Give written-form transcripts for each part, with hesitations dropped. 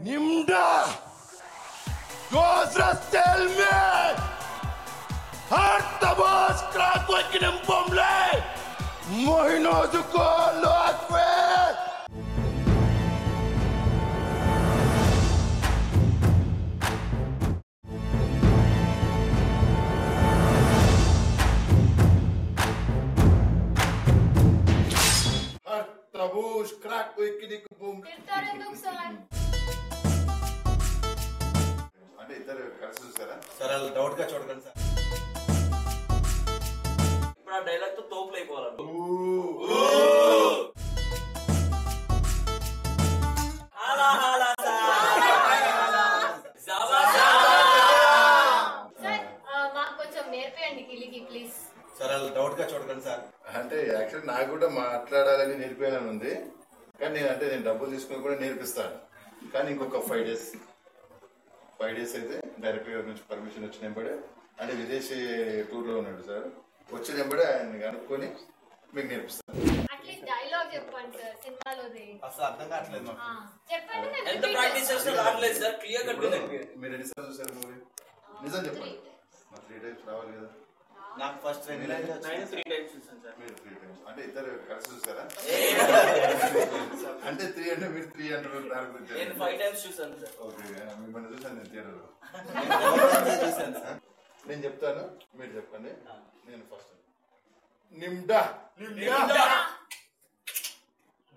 Nimda! Gozras tell me! Hartabas kraklik in bomble! Mohino zuko loakwe! Hartabus kraklik in bomble! Sir doubt का छोड़ कर sir ఇప్పుడు ఆ dialogue తో తోపులు అయిపోవాలి हाला हाला సార్ మాకు కొంచెం నేర్పియండి కిలికి ప్లీజ్. सर डाउट का छोड़ कर सर అంటే యాక్చువల్లీ నాకు కూడా మాట్లాడాలని నేర్పేయాలని ఉంది, కానీ నేను డబ్బులు తీసుకుని కూడా నేర్పిస్తాను. కానీ ఇంకొక 5 డేస్ అయితే డైరెక్టర్ గారి నుంచి పర్మిషన్ వచ్చినప్పుడే, అంటే విదేశీ టూర్ లో ఉన్నాడు సార్, వచ్చినప్పుడే ఆయన కనుక్కొని మీకు నేర్పిస్తాను. అట్లీస్ట్ డైలాగ్ చెప్పండి సార్ సినిమాలోది. అసలు అర్థం కావట్లేదు మాకు. చెప్పండి నేను ఎంత repeat ప్రాక్టీస్ చేసినా రావట్లేదు సార్, క్లియర్ కట్ ఉంది. మీరు ఎన్నిసార్లు చూసారు మూవీ? నిజం చెప్పండి. 3 టైమ్స్ రావాలి కదా. నాకు ఫస్ట్ నేను 3 టైమ్స్ చూసాను సార్. మీరు 3 టైమ్స్ అంటే ఇద్దరు కలిసి చూసారా? అంటే 3 అంటే మీరు 3 అంటారు. నేను 5 టైమ్స్ చూసాను సార్. ఓకే, మిమ్మల్ని చూసాను నేను థియేటర్లో. చూసాను సార్. నేను చెప్తాను, మీరు చెప్పండి. నేను ఫస్ట్ నిమ్డా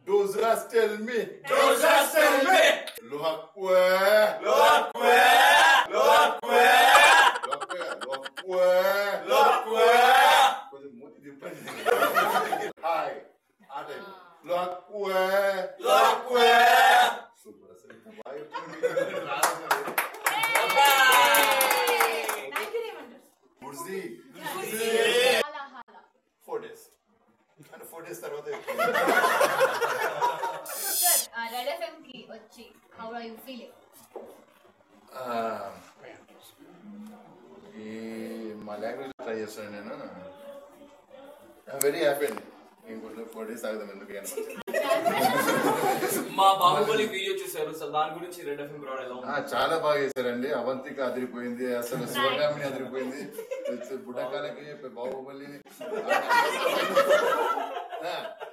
డోజ్రాస్ టెల్ మీ లోక్వే కొంచెం మూతి తిప్పండి. హాయ్ ఆ టైం లోక్వే సూపర్. అసలు ఇంత బాగా చెప్తుంది. Thank you ఏమంటారు? ముర్జీ हाला हाला 4 డేస్ అంటే 4 డేస్ తర్వాత సార్ రెడ్ ఎఫ్ఎం కి వచ్చి హౌ ఆర్ యు ఫీలింగ్? ఈ మా లాంగ్వేజ్ ట్రై చేస్తాను నేను. వెరీ హ్యాపీ అండి. ఇంకొంచెం 4 డేస్ ఆగుదాం ఎందుకు. మా బాహుబలి వీడియో చూసారు సార్, దాని గురించి రెడ్ ఎఫ్ఎం బ్రాడ్ ఎలా ఉంది? చాలా బాగా చేశారండి. అవంతిక అదిరిపోయింది, అసలు శివగామిని అదిరిపోయింది, బుడ్డకాలకి బాహుబలి.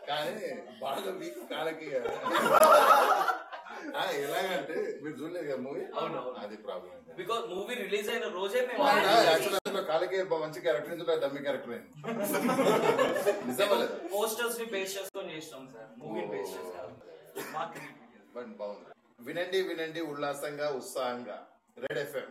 కానీ బాగా వీక్ కాలకి ఎలాగంటే మీరు చూడలేదు కదా మూవీ. అవునవును. అది ప్రాబ్లం. బికాజ్ మూవీ రిలీజ్ అయిన రోజే మేము యాక్చువల్ కాలకి మంచి క్యారెక్టర్, ఇందులో డమ్మి క్యారెక్టర్ అయింది. నిజమా లేదా? పోస్టర్స్ ని బేస్ చేసుకొని చేస్తాం సార్, మూవీ బేస్ చేస్తాం. బట్ బాగుంది. వినండి ఉల్లాసంగా ఉత్సాహంగా రెడ్ ఎఫ్ఎం.